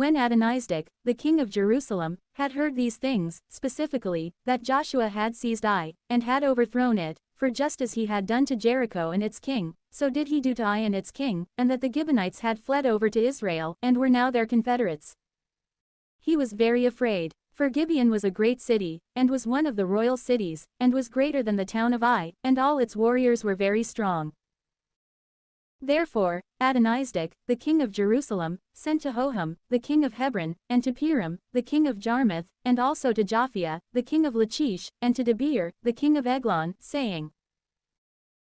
When Adonizedek, the king of Jerusalem, had heard these things, specifically, that Joshua had seized Ai, and had overthrown it, for just as he had done to Jericho and its king, so did he do to Ai and its king, and that the Gibeonites had fled over to Israel and were now their confederates. He was very afraid, for Gibeon was a great city, and was one of the royal cities, and was greater than the town of Ai, and all its warriors were very strong. Therefore, Adonizedek, the king of Jerusalem, sent to Hoham, the king of Hebron, and to Piram, the king of Jarmuth, and also to Japhia, the king of Lachish, and to Debir, the king of Eglon, saying,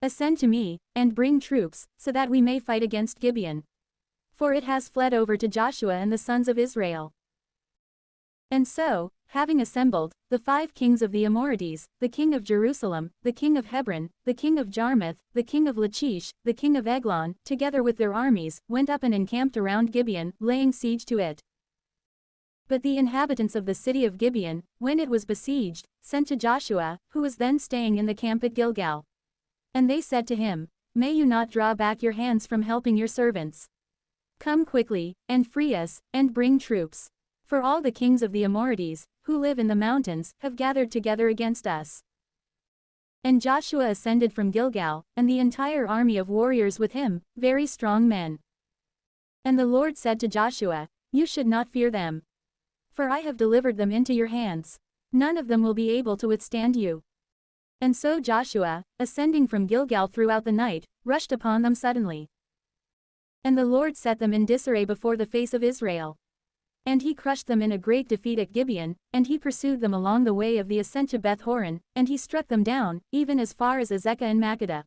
Ascend to me, and bring troops, so that we may fight against Gibeon. For it has fled over to Joshua and the sons of Israel. And so, having assembled, the 5 kings of the Amorites, the king of Jerusalem, the king of Hebron, the king of Jarmuth, the king of Lachish, the king of Eglon, together with their armies, went up and encamped around Gibeon, laying siege to it. But the inhabitants of the city of Gibeon, when it was besieged, sent to Joshua, who was then staying in the camp at Gilgal. And they said to him, May you not draw back your hands from helping your servants. Come quickly, and free us, and bring troops. For all the kings of the Amorites, who live in the mountains, have gathered together against us. And Joshua ascended from Gilgal, and the entire army of warriors with him, very strong men. And the Lord said to Joshua, You should not fear them. For I have delivered them into your hands. None of them will be able to withstand you. And so Joshua, ascending from Gilgal throughout the night, rushed upon them suddenly. And the Lord set them in disarray before the face of Israel. And he crushed them in a great defeat at Gibeon, and he pursued them along the way of the ascent to Beth-horon, and he struck them down, even as far as Azekah and Makkedah.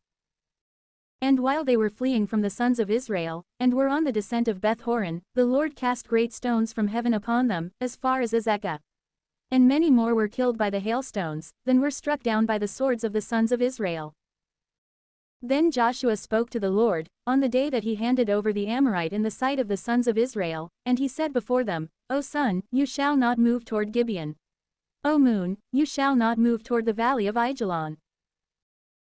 And while they were fleeing from the sons of Israel, and were on the descent of Beth-horon, the Lord cast great stones from heaven upon them, as far as Azekah. And many more were killed by the hailstones, than were struck down by the swords of the sons of Israel. Then Joshua spoke to the Lord, on the day that he handed over the Amorite in the sight of the sons of Israel, and he said before them, O sun, you shall not move toward Gibeon. O moon, you shall not move toward the valley of Aijalon.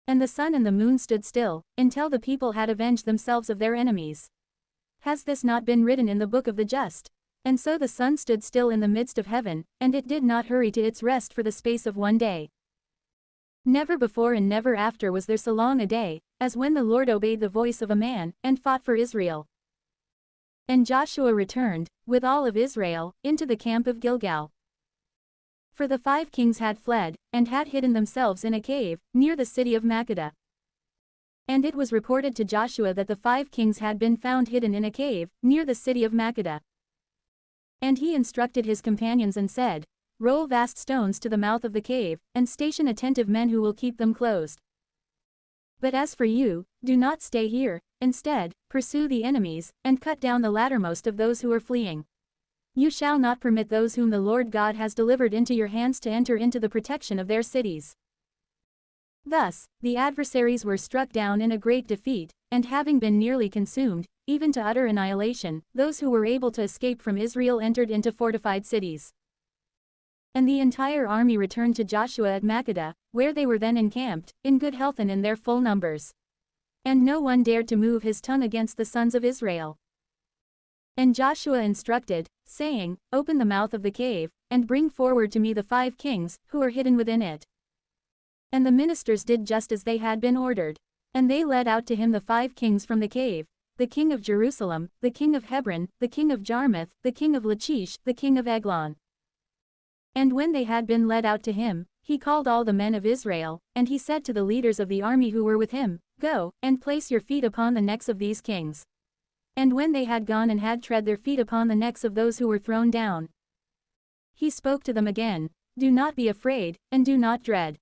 And the sun and the moon stood still, until the people had avenged themselves of their enemies. Has this not been written in the book of the just? And so the sun stood still in the midst of heaven, and it did not hurry to its rest for the space of 1 day. Never before and never after was there so long a day, as when the Lord obeyed the voice of a man, and fought for Israel. And Joshua returned, with all of Israel, into the camp of Gilgal. For the 5 kings had fled, and had hidden themselves in a cave, near the city of Makkedah. And it was reported to Joshua that the 5 kings had been found hidden in a cave, near the city of Makkedah. And he instructed his companions and said, Roll vast stones to the mouth of the cave, and station attentive men who will keep them closed. But as for you, do not stay here, instead, pursue the enemies, and cut down the lattermost of those who are fleeing. You shall not permit those whom the Lord God has delivered into your hands to enter into the protection of their cities. Thus, the adversaries were struck down in a great defeat, and having been nearly consumed, even to utter annihilation, those who were able to escape from Israel entered into fortified cities. And the entire army returned to Joshua at Makkedah, where they were then encamped, in good health and in their full numbers. And no one dared to move his tongue against the sons of Israel. And Joshua instructed, saying, Open the mouth of the cave, and bring forward to me the 5 kings, who are hidden within it. And the ministers did just as they had been ordered. And they led out to him the 5 kings from the cave, the king of Jerusalem, the king of Hebron, the king of Jarmuth, the king of Lachish, the king of Eglon. And when they had been led out to him, he called all the men of Israel, and he said to the leaders of the army who were with him, Go, and place your feet upon the necks of these kings. And when they had gone and had tread their feet upon the necks of those who were thrown down, he spoke to them again, Do not be afraid, and do not dread.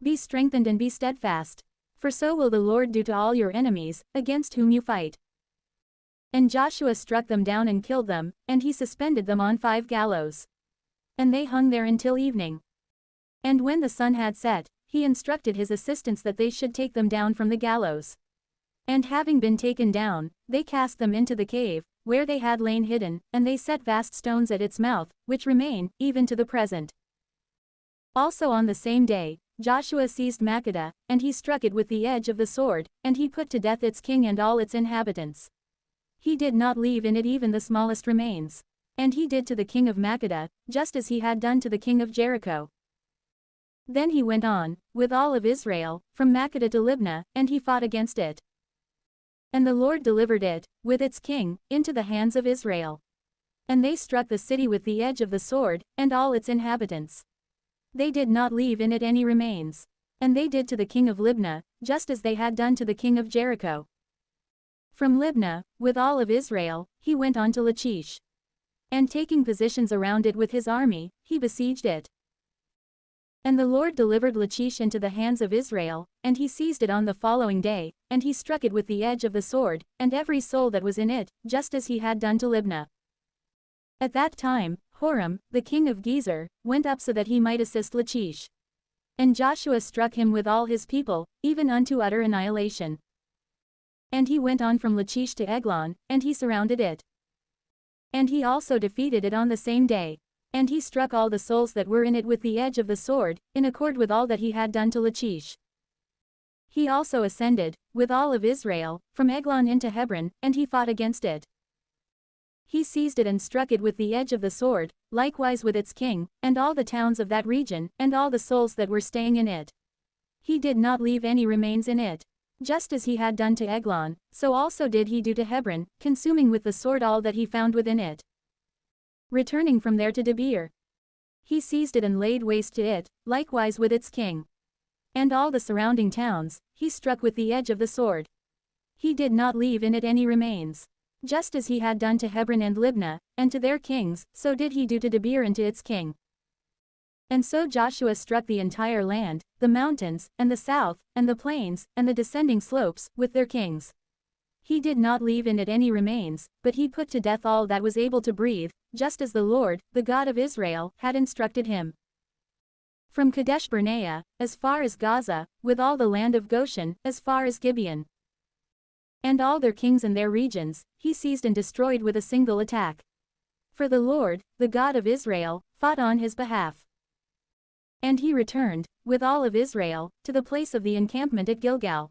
Be strengthened and be steadfast. For so will the Lord do to all your enemies, against whom you fight. And Joshua struck them down and killed them, and he suspended them on 5 gallows. And they hung there until evening. And when the sun had set, he instructed his assistants that they should take them down from the gallows. And having been taken down, they cast them into the cave, where they had lain hidden, and they set vast stones at its mouth, which remain, even to the present. Also on the same day, Joshua seized Makkedah, and he struck it with the edge of the sword, and he put to death its king and all its inhabitants. He did not leave in it even the smallest remains. And he did to the king of Makkedah, just as he had done to the king of Jericho. Then he went on, with all of Israel, from Makkedah to Libnah, and he fought against it. And the Lord delivered it, with its king, into the hands of Israel. And they struck the city with the edge of the sword, and all its inhabitants. They did not leave in it any remains. And they did to the king of Libnah, just as they had done to the king of Jericho. From Libnah, with all of Israel, he went on to Lachish. And taking positions around it with his army, he besieged it. And the Lord delivered Lachish into the hands of Israel, and he seized it on the following day, and he struck it with the edge of the sword, and every soul that was in it, just as he had done to Libnah. At that time, Horam, the king of Gezer, went up so that he might assist Lachish. And Joshua struck him with all his people, even unto utter annihilation. And he went on from Lachish to Eglon, and he surrounded it. And he also defeated it on the same day. And he struck all the souls that were in it with the edge of the sword, in accord with all that he had done to Lachish. He also ascended, with all of Israel, from Eglon into Hebron, and he fought against it. He seized it and struck it with the edge of the sword, likewise with its king, and all the towns of that region, and all the souls that were staying in it. He did not leave any remains in it. Just as he had done to Eglon, so also did he do to Hebron, consuming with the sword all that he found within it. Returning from there to Debir, he seized it and laid waste to it, likewise with its king. And all the surrounding towns, he struck with the edge of the sword. He did not leave in it any remains. Just as he had done to Hebron and Libnah, and to their kings, so did he do to Debir and to its king. And so Joshua struck the entire land, the mountains, and the south, and the plains, and the descending slopes, with their kings. He did not leave in it any remains, but he put to death all that was able to breathe, just as the Lord, the God of Israel, had instructed him. From Kadesh Barnea, as far as Gaza, with all the land of Goshen, as far as Gibeon. And all their kings and their regions, he seized and destroyed with a single attack. For the Lord, the God of Israel, fought on his behalf. And he returned, with all of Israel, to the place of the encampment at Gilgal.